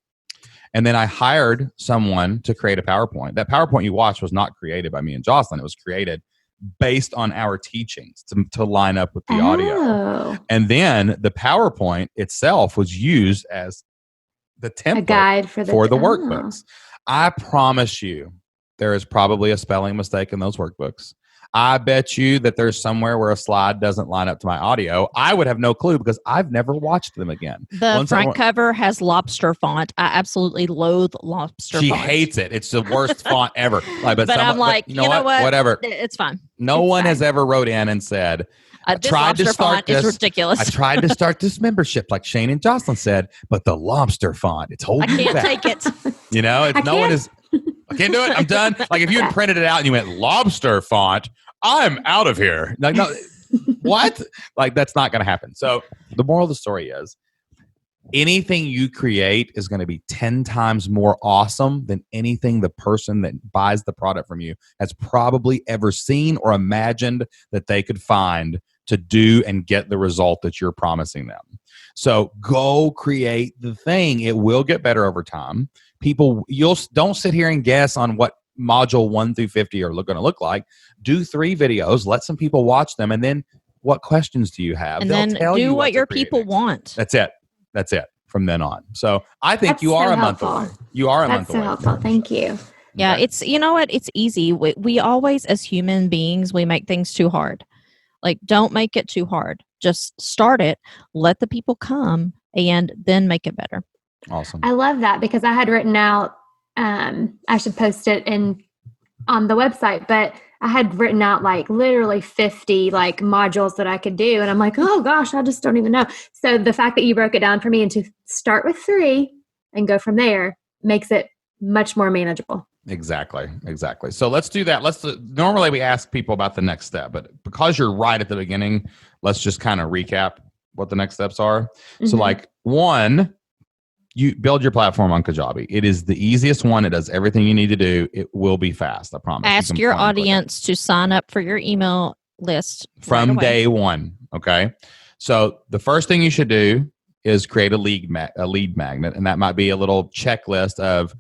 and then I hired someone to create a PowerPoint. That PowerPoint you watched was not created by me and Jocelyn. It was created based on our teachings to line up with the audio. And then the PowerPoint itself was used as the template, a guide for the workbooks. I promise you, there is probably a spelling mistake in those workbooks. I bet you that there's somewhere where a slide doesn't line up to my audio. I would have no clue because I've never watched them again. The front cover has lobster font. I absolutely loathe lobster font. She hates it. It's the worst font ever. But I'm like, you know what? Whatever. It's fine. No one has ever wrote in and said, this lobster font is ridiculous. I tried to start this membership like Shane and Jocelyn said, but the lobster font, it's holding me back. I can't take it. I can't do it. I'm done. Like if you had printed it out and you went lobster font, I'm out of here. Like, no, what? Like that's not going to happen. So the moral of the story is anything you create is going to be 10 times more awesome than anything the person that buys the product from you has probably ever seen or imagined that they could find to do and get the result that you're promising them. So go create the thing. It will get better over time. Don't sit here and guess on what module 1 through 50 are going to look like. Do 3 videos, let some people watch them, and then what questions do you have? And then do what your people want. That's it from then on. So I think you are a month away. You are a month away. That's so helpful. Thank you. Yeah, it's, it's easy. We always, as human beings, we make things too hard. Like, don't make it too hard. Just start it, let the people come, and then make it better. Awesome. I love that, because I had written out, I should post it on the website, but I had written out like literally 50 like modules that I could do. And I'm like, oh gosh, I just don't even know. So the fact that you broke it down for me and to start with 3 and go from there makes it much more manageable. Exactly. So let's do that. Normally we ask people about the next step, but because you're right at the beginning, let's just kind of recap what the next steps are. Mm-hmm. So like 1, you build your platform on Kajabi. It is the easiest one. It does everything you need to do. It will be fast. I promise. Ask your audience to sign up for your email list from day one. Okay. So the first thing you should do is create a lead magnet. And that might be a little checklist of,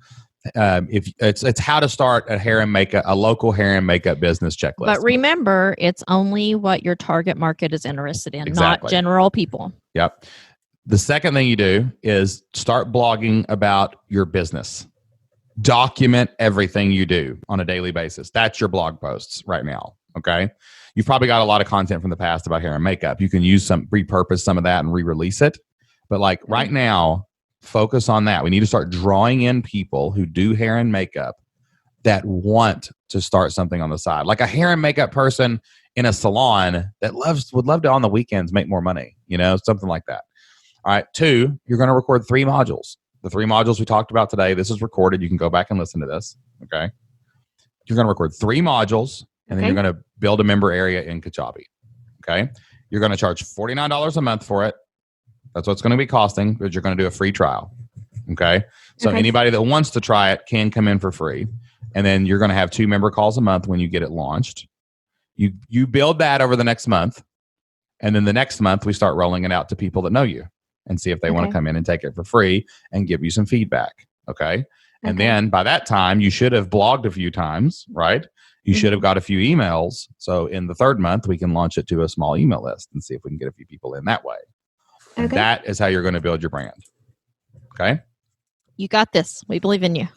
if it's how to start a local hair and makeup business checklist. But remember, it's only what your target market is interested in, exactly. Not general people. Yep. The second thing you do is start blogging about your business. Document everything you do on a daily basis. That's your blog posts right now. Okay. You've probably got a lot of content from the past about hair and makeup. You can repurpose some of that and re-release it. But like right now, focus on that. We need to start drawing in people who do hair and makeup that want to start something on the side. Like a hair and makeup person in a salon that would love to on the weekends make more money, something like that. All right. 2, you're going to record 3 modules. The 3 modules we talked about today, this is recorded. You can go back and listen to this. Okay. You're going to record 3 modules, and then you're going to build a member area in Kajabi. Okay. You're going to charge $49 a month for it. That's what it's going to be costing, but you're going to do a free trial. Okay. So anybody that wants to try it can come in for free. And then you're going to have 2 member calls a month when you get it launched. You build that over the next month. And then the next month we start rolling it out to people that know you and see if they want to come in and take it for free and give you some feedback. Okay. And then by that time, you should have blogged a few times, right? You should have got a few emails. So in the 3rd month, we can launch it to a small email list and see if we can get a few people in that way. And that is how you're going to build your brand. Okay. You got this. We believe in you.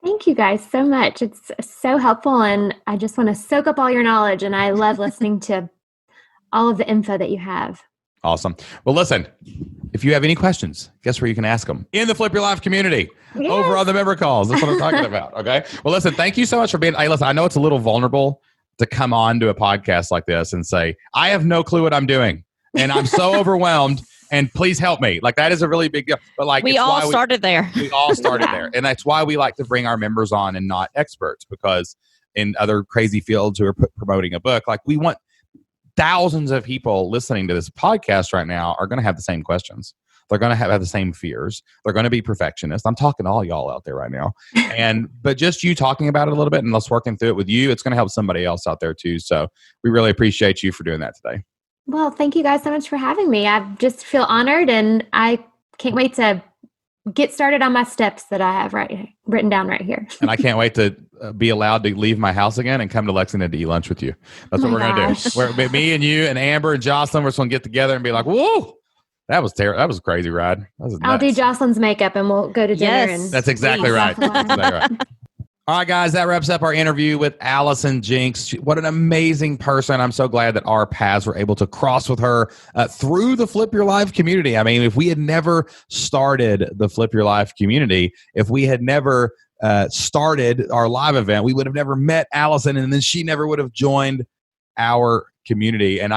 Thank you guys so much. It's so helpful. And I just want to soak up all your knowledge. And I love listening to all of the info that you have. Awesome. Well, listen, if you have any questions, guess where you can ask them? In the Flip Your Life community, over on the member calls. That's what I'm talking about. Okay. Well, listen, thank you so much for being, listen, I know it's a little vulnerable to come on to a podcast like this and say, I have no clue what I'm doing. And I'm so overwhelmed, and please help me. Like, that is a really big deal. But like, we all started there. We all started there. And that's why we like to bring our members on and not experts, because in other crazy fields who are promoting a book, like, we want thousands of people listening to this podcast right now are going to have the same questions. They're going to have the same fears. They're going to be perfectionists. I'm talking to all y'all out there right now. But just you talking about it a little bit and us working through it with you, it's going to help somebody else out there too. So we really appreciate you for doing that today. Well, thank you guys so much for having me. I just feel honored, and I can't wait to get started on my steps that I have written down right here. And I can't wait to be allowed to leave my house again and come to Lexington to eat lunch with you. That's what we're going to do. Me and you and Amber and Jocelyn, we're just going to get together and be like, whoa, that was terrible. That was a crazy ride. I'll do Jocelyn's makeup and we'll go to dinner. Yes. That's exactly right. That's exactly right. All right, guys, that wraps up our interview with Allison Jinks. What an amazing person. I'm so glad that our paths were able to cross with her through the Flip Your Life community. I mean, if we had never started the Flip Your Life community, if we had never started our live event, we would have never met Allison, and then she never would have joined our community. And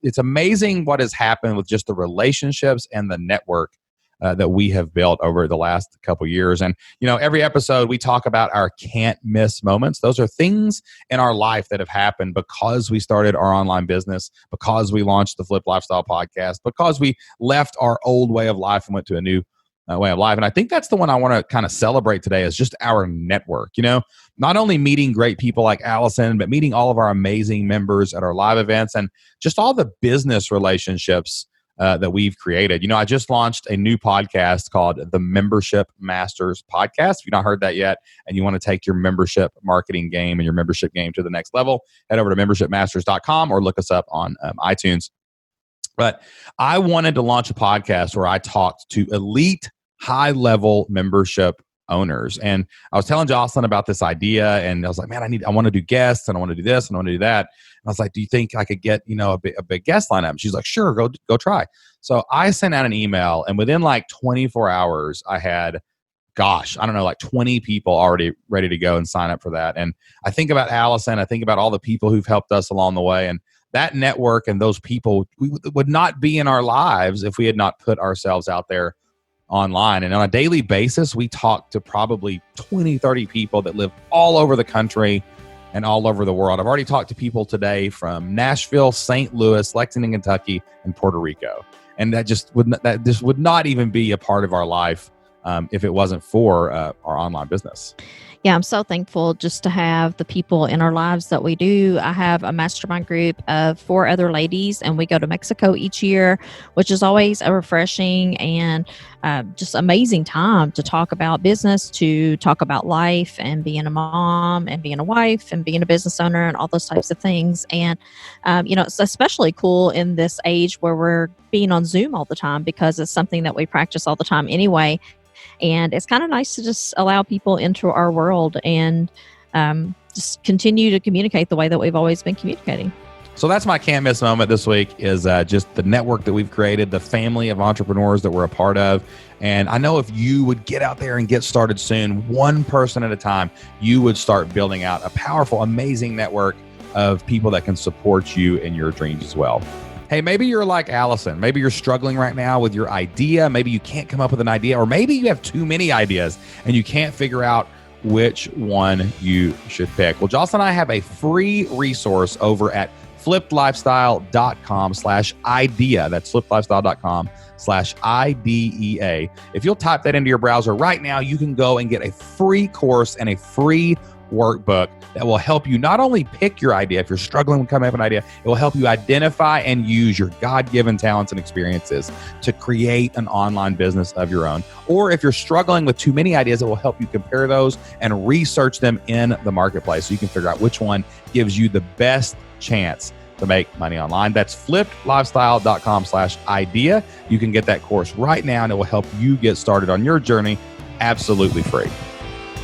it's amazing what has happened with just the relationships and the network that we have built over the last couple years. And, every episode we talk about our can't miss moments. Those are things in our life that have happened because we started our online business, because we launched the Flip Lifestyle podcast, because we left our old way of life and went to a new way of life. And I think that's the one I want to kind of celebrate today, is just our network. Not only meeting great people like Allison, but meeting all of our amazing members at our live events and just all the business relationships that we've created. I just launched a new podcast called the Membership Masters Podcast. If you've not heard that yet and you want to take your membership marketing game and your membership game to the next level, head over to membershipmasters.com or look us up on iTunes. But I wanted to launch a podcast where I talked to elite high-level membership owners. And I was telling Jocelyn about this idea, and I was like, man, I want to do guests, and I want to do this, and I want to do that. And I was like, do you think I could get, a big guest lineup? She's like, sure, go try. So I sent out an email, and within like 24 hours, I had, like 20 people already ready to go and sign up for that. And I think about Allison, I think about all the people who've helped us along the way, and that network and those people would not be in our lives if we had not put ourselves out there online. And on a daily basis, we talk to probably 20, 30 people that live all over the country and all over the world. I've already talked to people today from Nashville, St. Louis, Lexington, Kentucky, and Puerto Rico. And that just would not even be a part of our life if it wasn't for our online business. Yeah, I'm so thankful just to have the people in our lives that we do. I have a mastermind group of 4 other ladies, and we go to Mexico each year, which is always a refreshing and just amazing time to talk about business, to talk about life and being a mom and being a wife and being a business owner and all those types of things. And, it's especially cool in this age where we're being on Zoom all the time, because it's something that we practice all the time anyway. And it's kind of nice to just allow people into our world and just continue to communicate the way that we've always been communicating. So that's my can't miss moment this week, is just the network that we've created, the family of entrepreneurs that we're a part of. And I know if you would get out there and get started soon, one person at a time, you would start building out a powerful, amazing network of people that can support you in your dreams as well. Hey, maybe you're like Allison. Maybe you're struggling right now with your idea. Maybe you can't come up with an idea, or maybe you have too many ideas and you can't figure out which one you should pick. Well, Jocelyn and I have a free resource over at flippedlifestyle.com/idea. That's flippedlifestyle.com/IDEA. If you'll type that into your browser right now, you can go and get a free course and a free workbook that will help you not only pick your idea. If you're struggling with coming up with an idea, it will help you identify and use your God-given talents and experiences to create an online business of your own. Or if you're struggling with too many ideas, it will help you compare those and research them in the marketplace so you can figure out which one gives you the best chance to make money online. That's flippedlifestyle.com/idea. You can get that course right now, and it will help you get started on your journey absolutely free.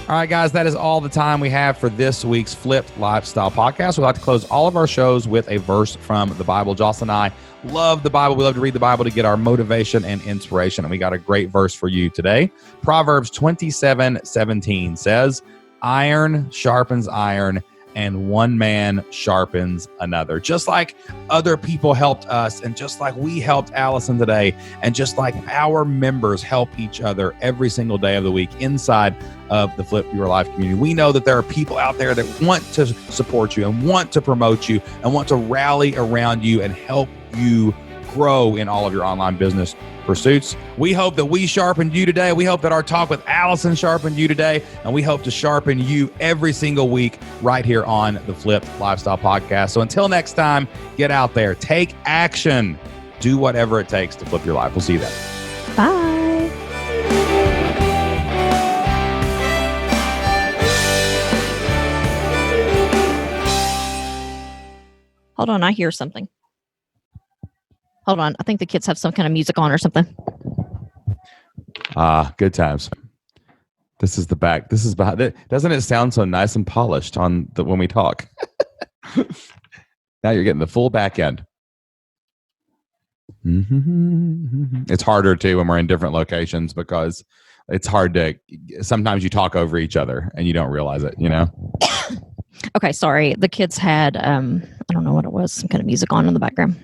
All right, guys, that is all the time we have for this week's Flipped Lifestyle Podcast. We'd like to close all of our shows with a verse from the Bible. Jocelyn and I love the Bible. We love to read the Bible to get our motivation and inspiration, and we got a great verse for you today. Proverbs 27:17 says, "Iron sharpens iron, and one man sharpens another." Just like other people helped us, and just like we helped Allison today, and just like our members help each other every single day of the week inside of the Flip Your Life community, we know that there are people out there that want to support you and want to promote you and want to rally around you and help you grow in all of your online business pursuits. We hope that we sharpened you today. We hope that our talk with Allison sharpened you today, and we hope to sharpen you every single week right here on the Flipped Lifestyle Podcast. So until next time, get out there, take action, do whatever it takes to flip your life. We'll see you then. Bye. Hold on, I hear something. Hold on, I think the kids have some kind of music on or something. Good times. This is the back. This is behind it. Doesn't it sound so nice and polished when we talk? Now you're getting the full back end. It's harder too when we're in different locations, because it's hard to, sometimes you talk over each other and you don't realize it, Okay, sorry. The kids had, I don't know what it was, some kind of music on in the background.